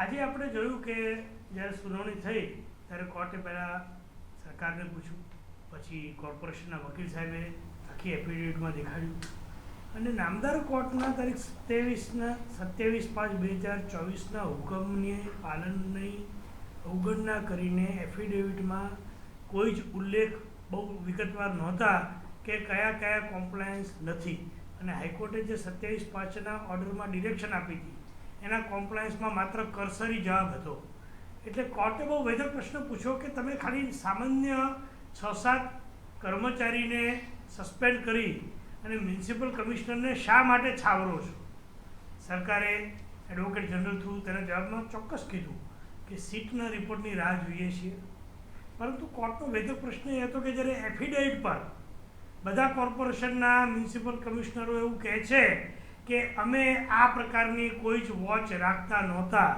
આજે આપણે જોયું કે જ્યારે સુનાવણી થઈ ત્યારે કોર્ટે પહેલાં સરકારને પૂછ્યું, પછી કોર્પોરેશનના વકીલ સાહેબે આખી એફિડેવિટમાં દેખાડ્યું અને નામદાર કોર્ટના તારીખ 27/5/2024ના હુકમને પાલનની અવગણના કરીને એફિડેવિટમાં કોઈ જ ઉલ્લેખ બહુ વિગતવાર નહોતા કે કયા કયા કોમ્પ્લાયન્સ નથી, અને હાઈકોર્ટે જે 27/5ના ઓર્ડરમાં ડિરેક્શન આપી હતી એના કોમ્પ્લાયન્સમાં માત્ર કરસરી જવાબ હતો. એટલે કોર્ટે બહુ વેધક પ્રશ્ન પૂછ્યો કે તમે ખાલી સામાન્ય 6-7 કર્મચારીને સસ્પેન્ડ કરી અને મ્યુનિસિપલ કમિશનરને શા માટે છાવરો છો? સરકારે એડવોકેટ જનરલ થ્રુ તેના જવાબમાં ચોક્કસ કીધું કે સીટના રિપોર્ટની રાહ જોઈએ છીએ. પરંતુ કોર્ટનો વેધક પ્રશ્ન એ હતો કે જ્યારે એફિડેવિટ પર બધા કોર્પોરેશનના મ્યુનિસિપલ કમિશનરો એવું કહે છે કે અમે આ પ્રકારની કોઈ જ વોચ રાખતા નહોતા,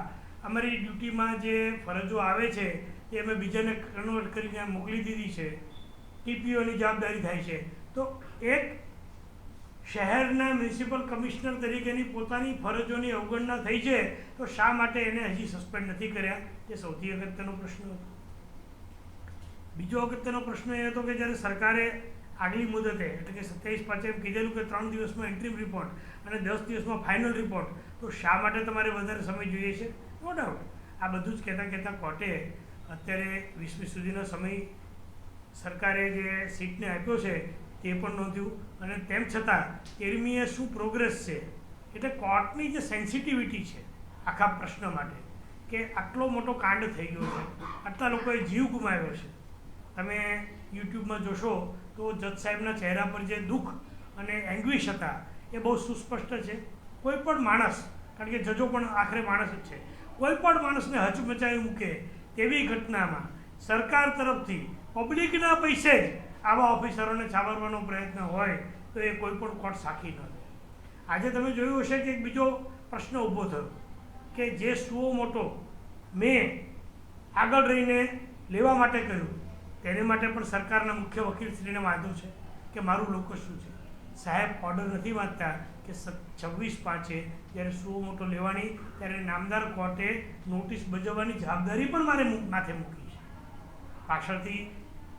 અમારી ડ્યુટીમાં જે ફરજો આવે છે એ અમે બીજાને કન્વર્ટ કરીને મોકલી દીધી છે, ટીપીઓની જવાબદારી થાય છે. તો એક શહેરના મ્યુનિસિપલ કમિશનર તરીકેની પોતાની ફરજોની અવગણના થઈ છે, તો શા માટે એને હજી સસ્પેન્ડ નથી કર્યા? એ સૌથી અગત્યનો પ્રશ્ન હતો. બીજો અગત્યનો પ્રશ્ન એ હતો કે જ્યારે સરકારે આગલી મુદતે એટલે કે 27/5 એમ કીધેલું કે 3 દિવસમાં એન્ટ્રી રિપોર્ટ અને 10 દિવસમાં ફાઇનલ રિપોર્ટ, તો શા માટે તમારે વધારે સમય જોઈએ છે? નો ડાઉટ આ બધું જ કહેતાં કોર્ટે અત્યારે 20મી સુધીનો સમય સરકારે જે સીટને આપ્યો છે તે પણ નોંધ્યું, અને તેમ છતાં 13મીએ શું પ્રોગ્રેસ છે, એટલે કોર્ટની જે સેન્સિટિવિટી છે આખા પ્રશ્ન માટે કે આટલો મોટો કાંડ થઈ ગયો છે, આટલા લોકોએ જીવ ગુમાવ્યો છે. તમે યુટ્યુબમાં જોશો તો જજ સાહેબના ચહેરા પર જે દુઃખ અને એંગ્વિશ હતા એ બહુ સુસ્પષ્ટ છે. કોઈ પણ માણસ, કારણ કે જજો પણ આખરે માણસ જ છે, કોઈ પણ માણસને હચમચાવી મૂકે તેવી ઘટનામાં સરકાર તરફથી પબ્લિકના પૈસે જ આવા ઓફિસરોને છાવરવાનો પ્રયત્ન હોય તો એ કોઈ પણ કોર્ટ સાખી ન લે. આજે તમે જોયું હશે કે એક બીજો પ્રશ્ન ઊભો થયો કે જે સુઓ મોટો મેં આગળ રહીને લેવા માટે કહ્યું તેને માટે પણ સરકારના મુખ્ય વકીલશ્રીને વાંધો છે કે મારું લોકસ શું છે? સાહેબ ઓર્ડર નથી વાંચતા કે 26/5 જ્યારે સુઓ મોટો લેવાની ત્યારે નામદાર કોર્ટે નોટિસ બજાવવાની જવાબદારી પણ મારે માથે મૂકી છે. પાછળથી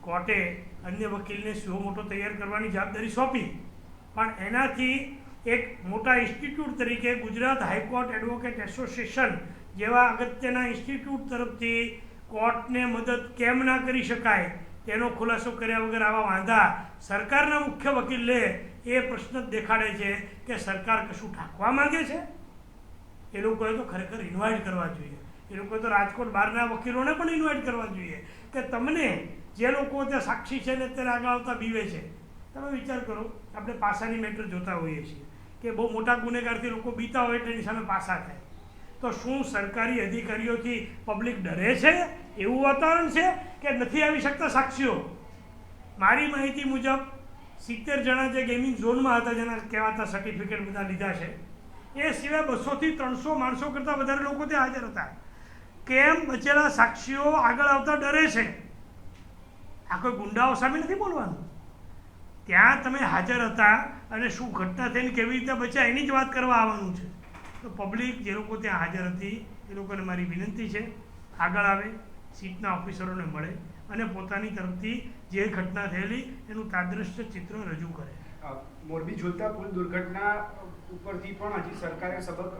કોર્ટે અન્ય વકીલને સુઓ મોટો તૈયાર કરવાની જવાબદારી સોંપી, પણ એનાથી એક મોટા ઇન્સ્ટિટ્યૂટ તરીકે ગુજરાત હાઈકોર્ટ એડવોકેટ એસોસિએશન જેવા અગત્યના ઇન્સ્ટિટ્યૂટ તરફથી કોર્ટને મદદ કેમ ના કરી શકાય તેનો ખુલાસો કર્યા વગર આવા વાંધા સરકારના મુખ્ય વકીલ લે એ પ્રશ્ન જ દેખાડે છે કે સરકાર કશું ઢાંકવા માંગે છે. એ લોકોએ તો ખરેખર ઇન્વાઇટ કરવા જોઈએ. એ લોકોએ તો રાજકોટ બહારના વકીલોને પણ ઇન્વાઇટ કરવા જોઈએ કે તમને જે લોકો ત્યાં સાક્ષી છે ને અત્યારે આગળ આવતા બીવે છે. તમે વિચાર કરો, આપણે પાસાની મેટર જોતા હોઈએ છીએ કે બહુ મોટા ગુનેગારથી લોકો બીતા હોય એટલે એની સામે પાસા થાય. તો શું સરકારી અધિકારીઓથી પબ્લિક ડરે છે? એવું વાતાવરણ છે કે નથી આવી શકતા સાક્ષીઓ? મારી માહિતી મુજબ 70 જણા જે ગેમિંગ ઝોનમાં હતા, જેના કહેવાતા સર્ટિફિકેટ બધા લીધા છે, એ સિવાય 200થી 300 માણસો કરતાં વધારે લોકો ત્યાં હાજર હતા. કેમ બચેલા સાક્ષીઓ આગળ આવતા ડરે છે? આ કોઈ ગુંડાઓ સામે નથી બોલવાનું. ત્યાં તમે હાજર હતા અને શું ઘટના થઈને કેવી રીતે બચ્યા એની જ વાત કરવા આવવાનું છે. તો પબ્લિક જે લોકો ત્યાં હાજર હતી એ લોકોને મારી વિનંતી છે આગળ આવે, સીટના ઓફિસરોને મળે અને પોતાની તરફથી જે ઘટના થયેલી એનું તાદ્રશ્ય ચિત્ર રજૂ કરે. મોરબી ઝૂલતા પુલ દુર્ઘટના ઉપરથી પણ હજી સરકારે સબક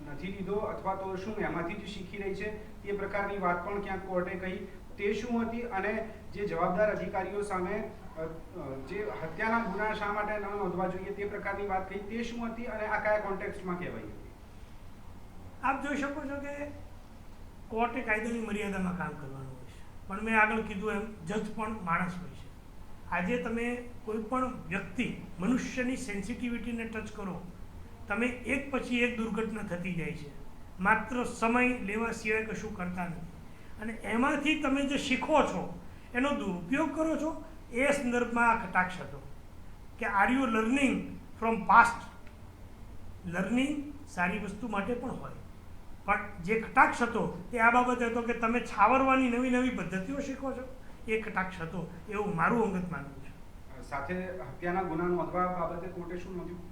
નથી લીધો, અથવા તો શું એમાંથી જ શીખી રહી છે તે પ્રકારની વાત પણ ક્યાંક કોર્ટે કહી. તે શું હતી અને જે જવાબદાર અધિકારીઓ સામે જે હત્યાના ગુના શા માટે ન નોંધવા જોઈએ તે પ્રકારની વાત કહી, તે શું હતી અને આ કયા કોન્ટેક્સ્ટમાં કહેવાય હતી? આપ જોઈ શકો છો કે કોર્ટે કાયદાની મર્યાદામાં કામ કરવાનું હોય છે, પણ મેં આગળ કીધું એમ જજ પણ માણસ હોય છે. આજે તમે કોઈ પણ વ્યક્તિ, મનુષ્યની સેન્સિટિવિટીને ટચ કરો, તમે એક પછી એક દુર્ઘટના થતી જાય છે, માત્ર સમય લેવા સિવાય કશું કરતા નથી. અને એમાંથી તમે જે શીખો છો એનો દુરુપયોગ કરો છો, એ સંદર્ભમાં આ કટાક્ષ હતો કે are you learning from past? Learning સારી વસ્તુ માટે પણ હોય, પણ જે કટાક્ષ હતો એ આ બાબતે હતો કે તમે છાવરવાની નવી નવી પદ્ધતિઓ શીખો છો, એ કટાક્ષ હતો એવું મારું અંગત માનવું છે. સાથે હત્યાના ગુના નોંધવા બાબતે કોર્ટે શું નોંધ્યું?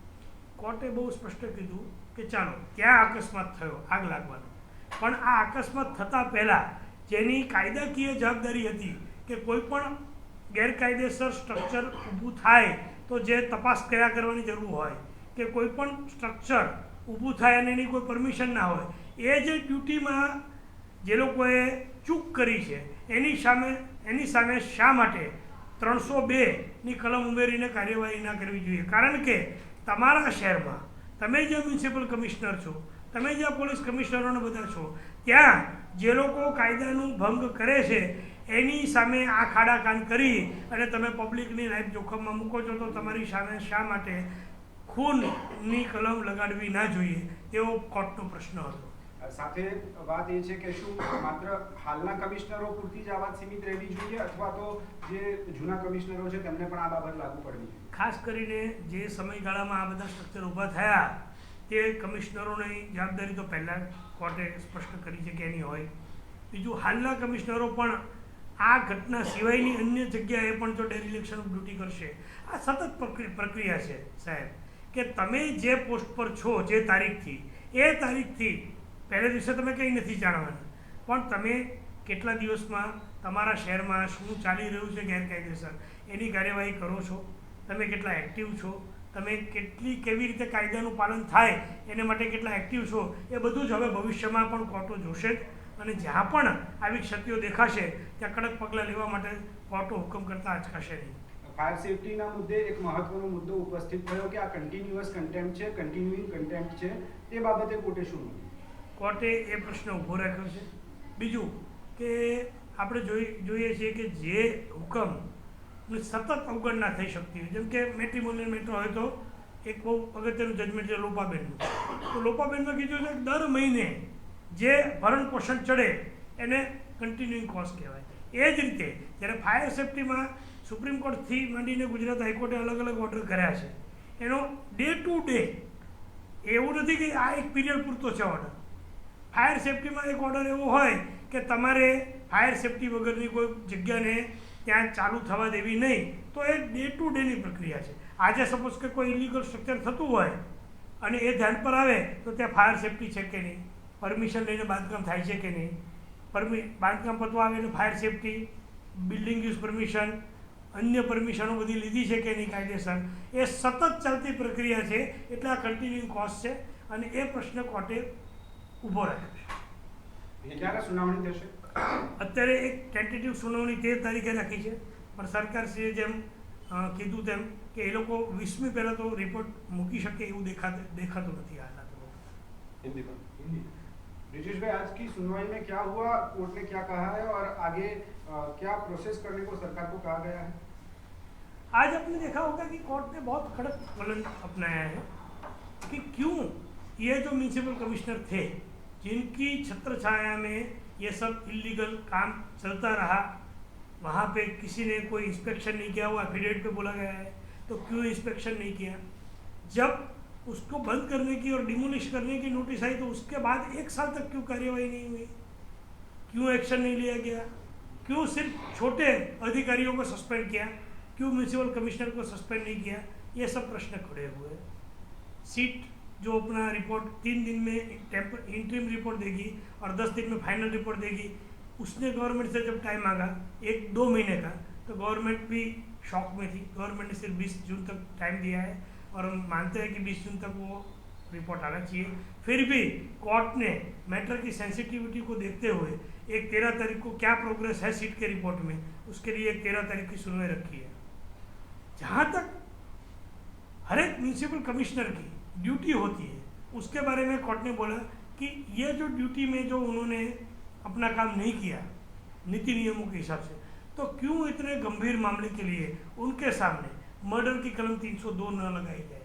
કોર્ટે બહુ સ્પષ્ટ કીધું કે ચાલો ત્યાં અકસ્માત થયો, આગ લાગવાનો, પણ આ અકસ્માત થતાં પહેલાં જેની કાયદાકીય જવાબદારી હતી કે કોઈ પણ ગેરકાયદેસર સ્ટ્રક્ચર ઊભું થાય તો જે તપાસ કર્યા કરવાની જરૂર હોય કે કોઈ પણ સ્ટ્રક્ચર ઊભું થાય અને એની કોઈ પરમિશન ના હોય, એ જે ડ્યુટીમાં જે લોકોએ ચૂક કરી છે એની સામે શા માટે 302ની કલમ ઉમેરીને કાર્યવાહી ના કરવી જોઈએ? કારણ કે તમારા શહેરમાં તમે જે મ્યુનિસિપલ કમિશનર છો, તમે જે પોલીસ કમિશનરોને બધા છો, ત્યાં જે લોકો કાયદાનું ભંગ કરે છે એની સામે આ ખાડાકાન કરી અને તમે પબ્લિકની લાઈફ જોખમમાં મૂકો છો, તો તમારી સામે શા માટે ખૂનની કલમ લગાડવી ના જોઈએ તેવો કોર્ટનો પ્રશ્ન હતો. સાથે વાત એ છે કે શું માત્ર હાલના કમિશનરો પૂરતી જ આ વાત સીમિત રહેવી જોઈએ અથવા તો જે જૂના કમિશનરો છે તેમને પણ આ બાબત લાગુ પડવી જોઈએ? ખાસ કરીને જે સમયગાળામાં આ બધા સ્ટ્રક્ચર ઊભા થયા તે કમિશનરોની જવાબદારી તો પહેલાં કોર્ટે સ્પષ્ટ કરી છે કે એની હોય. બીજું, હાલના કમિશનરો પણ આ ઘટના સિવાયની અન્ય જગ્યાએ પણ જો ડેરિલેક્શન ઓફ ડ્યુટી કરશે, આ સતત પ્રક્રિયા છે સાહેબ, કે તમે જે પોસ્ટ પર છો જે તારીખથી, એ તારીખથી પહેલે દિવસે તમે કંઈ નથી જાણવાના, પણ તમે કેટલા દિવસમાં તમારા શહેરમાં શું ચાલી રહ્યું છે ગેરકાયદેસર એની કાર્યવાહી કરો છો, તમે કેટલા એક્ટિવ છો, તમે કેવી રીતે કાયદાનું પાલન થાય એને માટે કેટલા એક્ટિવ છો, એ બધું જ હવે ભવિષ્યમાં પણ કોર્ટો જોશે જ. અને જ્યાં પણ આવી ક્ષતિઓ દેખાશે ત્યાં કડક પગલાં લેવા માટે કોર્ટો હુકમ કરતા અચકાશે નહીં. ફાયર સેફટીના મુદ્દે એક મહત્વનો મુદ્દો ઉપસ્થિત થયો કે આ કન્ટિન્યુઅસ કન્ટેમ્પ્ટ છે, કન્ટિન્યુઇંગ કન્ટેમ્પ્ટ છે, તે બાબતે કોર્ટે શું કહ્યું? કોર્ટે એ પ્રશ્ન ઊભો રાખ્યો છે. બીજું કે આપણે જોઈએ છીએ કે જે હુકમની સતત અવગણના થઈ શકતી હોય, જેમ કે મેટ્રિમોનિયલ મેટર હોય તો એક બહુ અગત્યનું જજમેન્ટ છે લોપાબેનનું, તો લોપાબેનમાં કીધું છે કે દર મહિને જે ભરણ પોષણ ચડે એને કન્ટિન્યુઇંગ કોસ્ટ કહેવાય. એ જ રીતે જ્યારે ફાયર સેફ્ટીમાં સુપ્રીમ કોર્ટથી માંડીને ગુજરાત હાઈકોર્ટે અલગ અલગ ઓર્ડર કર્યા છે, એનો ડે ટુ ડે, એવું નથી કે આ એક પીરિયડ પૂરતો છે ઓર્ડર. ફાયર સેફ્ટીમાં એક ઓર્ડર એવો હોય કે તમારે ફાયર સેફ્ટી વગરની કોઈ જગ્યાને ત્યાં ચાલુ થવા દેવી નહીં, તો એ ડે ટુ ડેની પ્રક્રિયા છે. આજે સપોઝ કે કોઈ ઇલીગલ સ્ટ્રક્ચર થતું હોય અને એ ધ્યાન પર આવે તો ત્યાં ફાયર સેફ્ટી છે કે નહીં, પરમિશન લઈને બાંધકામ થાય છે કે નહીં, બાંધકામ પતવા આવે એટલે fire safety, building use permission, અન્ય પરમિશનો બધી લીધી છે કે નહીં કાયદેસર, એ સતત ચાલતી પ્રક્રિયા છે. એટલે આ કન્ટિન્યુઇંગ કોસ્ટ છે અને એ પ્રશ્ન કોર્ટે ઊભો રાખ્યો છે. ક્યારે સુનાવણી થશે? અત્યારે એક ટેન્ટેટિવ સુનાવણી 13 તારીખે રાખી છે, પણ સરકારશ્રીએ જેમ કીધું તેમ કે એ લોકો 20મી પહેલાં તો રિપોર્ટ મૂકી શકે એવું દેખાતું નથી હાલના તબક્કે. ब्रिजेश भाई, आज की सुनवाई में क्या हुआ, कोर्ट ने क्या कहा है और आगे क्या प्रोसेस करने को सरकार को कहा गया है? आज आपने देखा होगा कि कोर्ट ने बहुत कड़क वलन अपनाया है कि क्यों ये जो म्यूनिसिपल कमिश्नर थे जिनकी छत्र छाया में ये सब इलीगल काम चलता रहा, वहाँ पे किसी ने कोई इंस्पेक्शन नहीं किया, वो एफिडेविट पे बोला गया है, तो क्यों इंस्पेक्शन नहीं किया? जब उसको बंद करने की और डिमोलिश करने की नोटिस आई तो उसके बाद 1 साल तक क्यों कार्यवाही नहीं हुई, क्यों एक्शन नहीं लिया गया, क्यों सिर्फ छोटे अधिकारियों को सस्पेंड किया, क्यों म्यूनिसिपल कमिश्नर को सस्पेंड नहीं किया? ये सब प्रश्न खड़े हुए हैं. सीट जो अपना रिपोर्ट 3 दिन में इंटरिम रिपोर्ट देगी और 10 दिन में फाइनल रिपोर्ट देगी, उसने गवर्नमेंट से जब टाइम मांगा 1-2 महीने का, तो गवर्नमेंट भी शॉक में थी. गवर्नमेंट ने सिर्फ 20 जून तक टाइम दिया है और हम मानते हैं कि 20 जून तक वो रिपोर्ट आना चाहिए. फिर भी कोर्ट ने मैटर की सेंसिटिविटी को देखते हुए एक 13 तारीख को क्या प्रोग्रेस है सीट के रिपोर्ट में, उसके लिए एक 13 तारीख की सुनवाई रखी है. जहाँ तक हर एक म्यूनिसिपल कमिश्नर की ड्यूटी होती है उसके बारे में कोर्ट ने बोला कि ये जो ड्यूटी में जो उन्होंने अपना काम नहीं किया नीति नियमों के हिसाब से, तो क्यों इतने गंभीर मामले के लिए उनके सामने मर्डर की कलम 302 न लगाई जाए?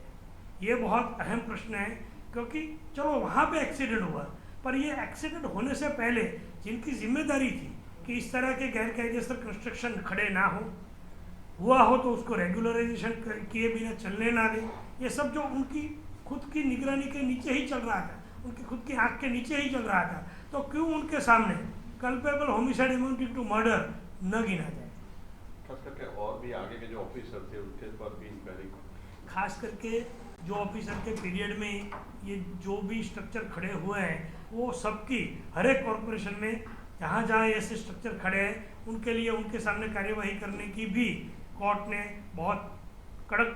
ये बहुत अहम प्रश्न है, क्योंकि चलो वहाँ पे एक्सीडेंट हुआ, पर ये एक्सीडेंट होने से पहले जिनकी जिम्मेदारी थी कि इस तरह के गैरकायदेसर कंस्ट्रक्शन खड़े ना हुआ हो तो उसको रेगुलराइजेशन किए बिना चलने ना दें, ये सब जो उनकी खुद की निगरानी के नीचे ही चल रहा था, उनकी खुद की आँख के नीचे ही चल रहा था, तो क्यों उनके सामने culpable homicide amounting to murder न गिना जाए? खास करके और भी आगे के जो ऑफिसर थे उनके पर भी इंक्वायरी, खास करके जो ऑफिसर के पीरियड में ये जो भी स्ट्रक्चर खड़े हुए हैं वो सबकी हर एक कॉरपोरेशन में जहाँ जहाँ ऐसे स्ट्रक्चर खड़े हैं उनके लिए उनके सामने कार्यवाही करने की भी कोर्ट ने बहुत कड़क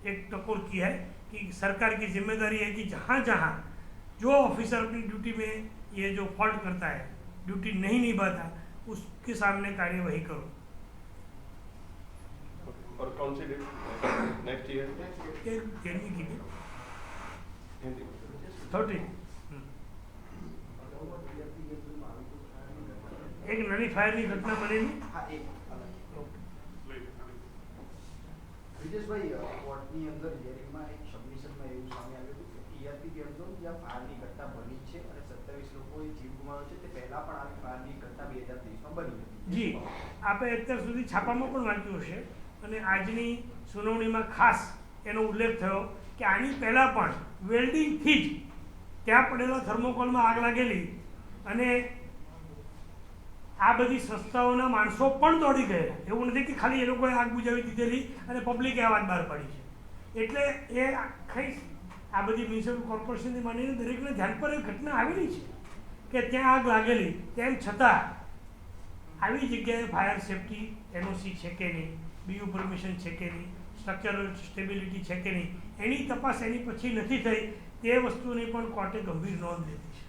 एक टकोर की है कि सरकार की जिम्मेदारी है कि जहाँ जहाँ जो ऑफिसर अपनी ड्यूटी में ये जो फॉल्ट करता है, ड्यूटी नहीं निभाता, उसके सामने कार्यवाही करो। और कौन सी डेट नेक्स्ट ईयर? ये 13वीं की हिंदी 13 एक નલિફાયરની ઘટના બનેલી। હા એક બ્રિજેશભાઈ કોર્ટની અંદર હિયરિંગમાં એક સબમિશનમાં એવું સામે આવ્યું હતું કે ટીઆરપી ગેમ ઝોન જ્યાં ફાયરની ઘટના બની છે અને 27 લોકોએ જીવ ગુમાવ્યો છે તે પહેલા પણ આવી ફાયરની ઘટના 2023માં બની હતી। જી, આપે અત્યાર સુધી છાપામાં પણ વાંચ્યું હશે અને આજની સુનાવણીમાં ખાસ એનો ઉલ્લેખ થયો કે આની પહેલાં પણ વેલ્ડિંગથી જ ત્યાં પડેલા થર્મોકોલમાં આગ લાગેલી અને આ બધી સંસ્થાઓના માણસો પણ દોડી ગયેલા, એવું નથી કે ખાલી એ લોકોએ આગ બુજાવી દીધેલી અને પબ્લિકે આ વાત બહાર પાડી છે। એટલે એ આખી આ બધી મ્યુનિસિપલ કોર્પોરેશનની માંડીને દરેકને ધ્યાન પર એ ઘટના આવેલી છે કે ત્યાં આગ લાગેલી, તેમ છતાં આવી જગ્યાએ ફાયર સેફ્ટી એનઓસી છે કે નહીં, બીયુ પરમિશન છે કે નહીં, સ્ટ્રક્ચરલ સ્ટેબિલિટી છે કે નહીં, એની તપાસ એની પછી નથી થઈ, તે વસ્તુની પણ કોર્ટે ગંભીર નોંધ લીધી છે।